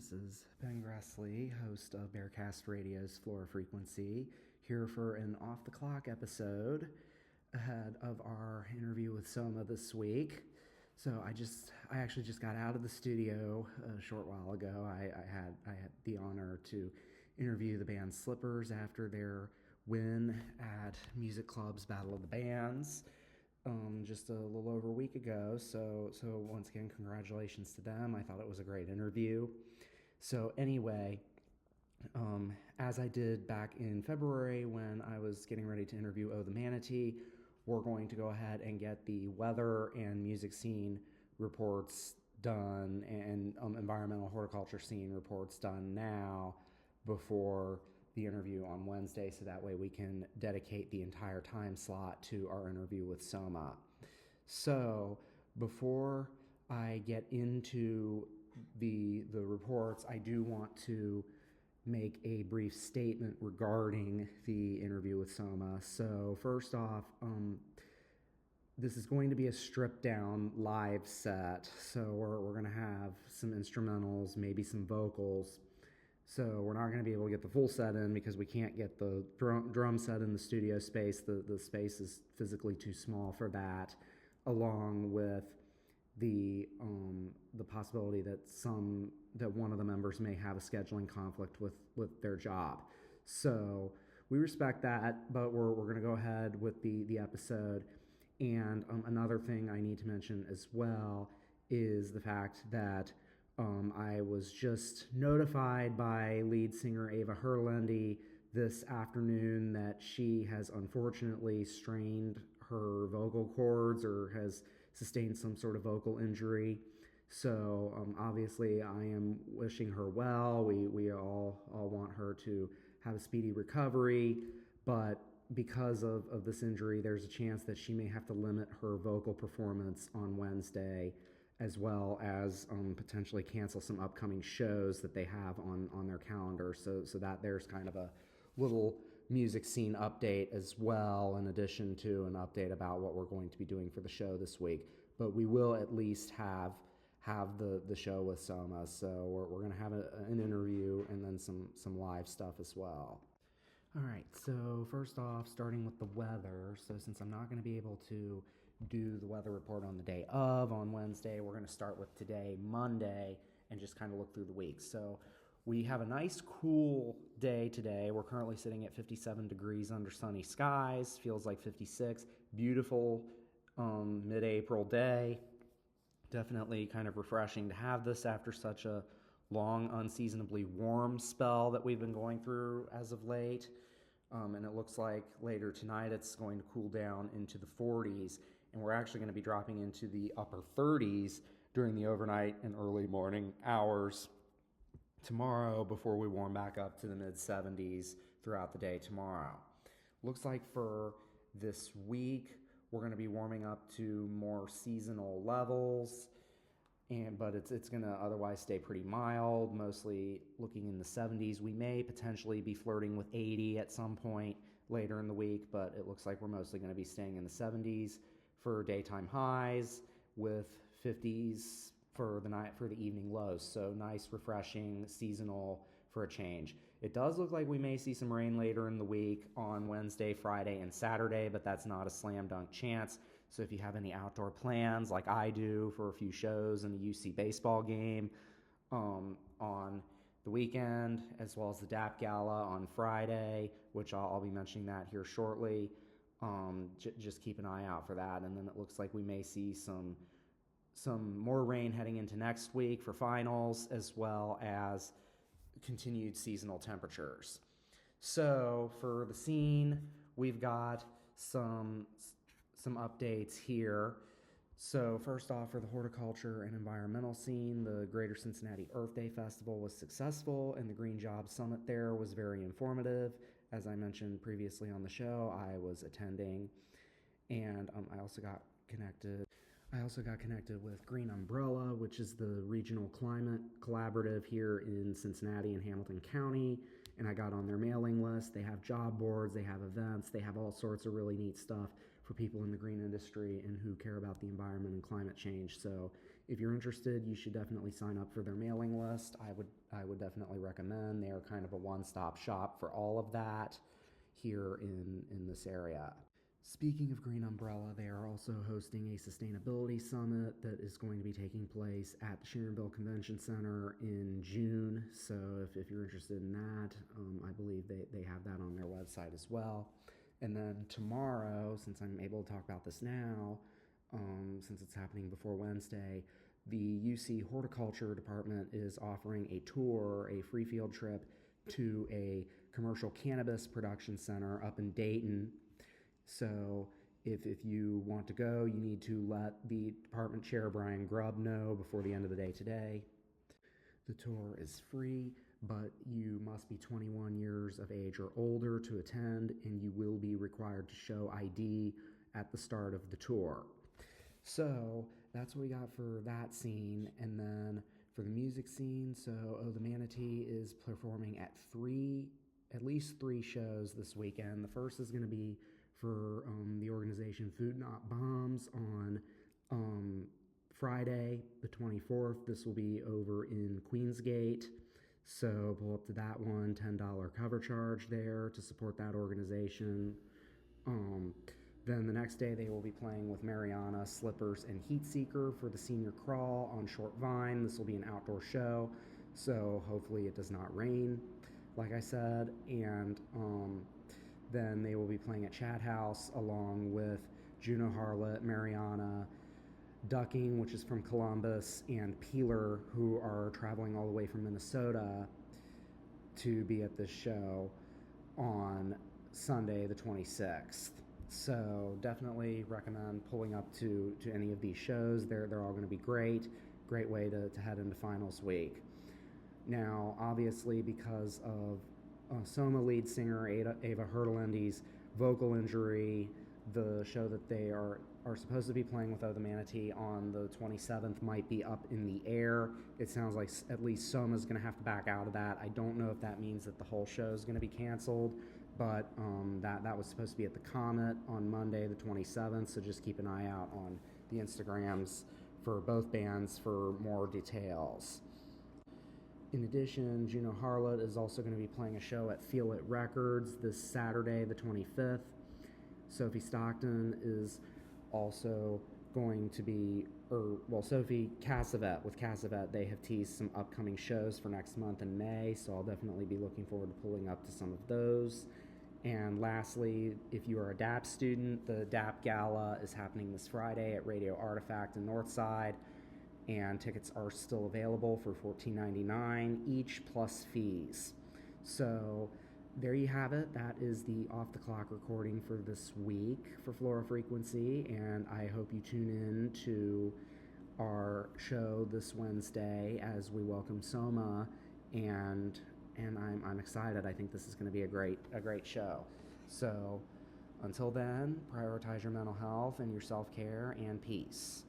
This is Ben Gressley, host of Bearcast Radio's Flora Frequency, here for an off-the-clock episode ahead of our interview with Soma this week. So I actually just got out of the studio a short while ago. I had the honor to interview the band Slippers after their win at Music Club's Battle of the Bands. Just a little over a week ago. So once again, congratulations to them. I thought it was a great interview. So anyway, as I did back in February when I was getting ready to interview the Manatee, we're going to go ahead and get the weather and music scene reports done and environmental horticulture scene reports done now before the interview on Wednesday, so that way we can dedicate the entire time slot to our interview with Soma. So before I get into the reports, I do want to make a brief statement regarding the interview with Soma. So first off, this is going to be a stripped down live set. So we're going to have some instrumentals, maybe some vocals. So we're not going to be able to get the full set in because we can't get the drum set in the studio space. The space is physically too small for that, along with the possibility that one of the members may have a scheduling conflict with their job. So we respect that, but we're going to go ahead with the episode. And another thing I need to mention as well is the fact that I was just notified by lead singer Ava Herlendy this afternoon that she has unfortunately strained her vocal cords or has sustained some sort of vocal injury. So obviously I am wishing her well. We all want her to have a speedy recovery, but because of this injury, there's a chance that she may have to limit her vocal performance on Wednesday, as well as potentially cancel some upcoming shows that they have on their calendar. So that there's kind of a little music scene update as well, in addition to an update about what we're going to be doing for the show this week. But we will at least have the show with Soma. So we're going to have an interview and then some live stuff as well. All right, so first off, starting with the weather. So since I'm not going to be able to do the weather report on the day of, on Wednesday, we're going to start with today, Monday, and just kind of look through the week. So we have a nice cool day today. We're currently sitting at 57 degrees under sunny skies, feels like 56. Beautiful mid-April day. Definitely kind of refreshing to have this after such a long, unseasonably warm spell that we've been going through as of late. And it looks like later tonight it's going to cool down into the 40s, and we're actually going to be dropping into the upper 30s during the overnight and early morning hours tomorrow before we warm back up to the mid 70s throughout the day tomorrow. Looks like for this week we're going to be warming up to more seasonal levels, but it's going to otherwise stay pretty mild, mostly looking in the 70s. We may potentially be flirting with 80 at some point later in the week, but it looks like we're mostly going to be staying in the 70s for daytime highs, with 50s for the night, for the evening lows. So nice, refreshing, seasonal for a change. It does look like we may see some rain later in the week on Wednesday, Friday, and Saturday, but that's not a slam dunk chance. So if you have any outdoor plans, like I do for a few shows and the UC baseball game on the weekend, as well as the DAP Gala on Friday, which I'll be mentioning that here shortly, just keep an eye out for that. And then it looks like we may see some more rain heading into next week for finals, as well as continued seasonal temperatures. So for the scene, we've got some updates here. So first off, for the horticulture and environmental scene, the Greater Cincinnati Earth Day Festival was successful, and the Green Jobs Summit there was very informative. As I mentioned previously on the show, I was attending, and I also got connected with Green Umbrella, which is the regional climate collaborative here in Cincinnati and Hamilton County, and I got on their mailing list. They have job boards, they have events, they have all sorts of really neat stuff for people in the green industry and who care about the environment and climate change. So if you're interested, you should definitely sign up for their mailing list. I would definitely recommend. They are kind of a one-stop shop for all of that here in this area. Speaking of Green Umbrella, they are also hosting a sustainability summit that is going to be taking place at the Sharonville Convention Center in June. So if you're interested in that, I believe they have that on their website as well. And then tomorrow, since I'm able to talk about this now, since it's happening before Wednesday, the UC Horticulture Department is offering a tour, a free field trip to a commercial cannabis production center up in Dayton. So if you want to go, you need to let the department chair, Brian Grubb, know before the end of the day today. The tour is free, but you must be 21 years of age or older to attend, and you will be required to show ID at the start of the tour. So that's what we got for that scene. And then for the music scene, so the Manatee is performing at least three shows this weekend. The first is going to be for the organization Food Not Bombs on Friday the 24th. This will be over in Queensgate. So pull up to that one, $10 cover charge there to support that organization. Then the next day they will be playing with Mariana, Slippers, and Heatseeker for the Senior Crawl on Short Vine. This will be an outdoor show, so hopefully it does not rain, like I said. And then they will be playing at Chat House along with Juno Harlot, Mariana, Ducking, which is from Columbus, and Peeler, who are traveling all the way from Minnesota to be at this show on Sunday the 26th. So definitely recommend pulling up to any of these shows. They're all going to be great way to head into finals week. Now, obviously, because of Soma lead singer Ava Hurtelendy's vocal injury, the show that they are supposed to be playing with the Manatee on the 27th might be up in the air. It sounds like at least Soma's going to have to back out of that. I don't know if that means that the whole show is going to be canceled, but that was supposed to be at the Comet on Monday the 27th, so just keep an eye out on the Instagrams for both bands for more details. In addition, Juno Harlot is also going to be playing a show at Feel It Records this Saturday the 25th. Sophie Stockton is also going to be, Sophie Cassavet with Cassavet, they have teased some upcoming shows for next month in May, so I'll definitely be looking forward to pulling up to some of those. And lastly, if you are a DAP student, the DAP Gala is happening this Friday at Radio Artifact in Northside, and tickets are still available for $14.99 each plus fees. So there you have it. That is the Off the Clock recording for this week for Flora Frequency, and I hope you tune in to our show this Wednesday as we welcome Soma, and I'm excited. I think this is going to be a great show. So until then, prioritize your mental health and your self-care, and peace.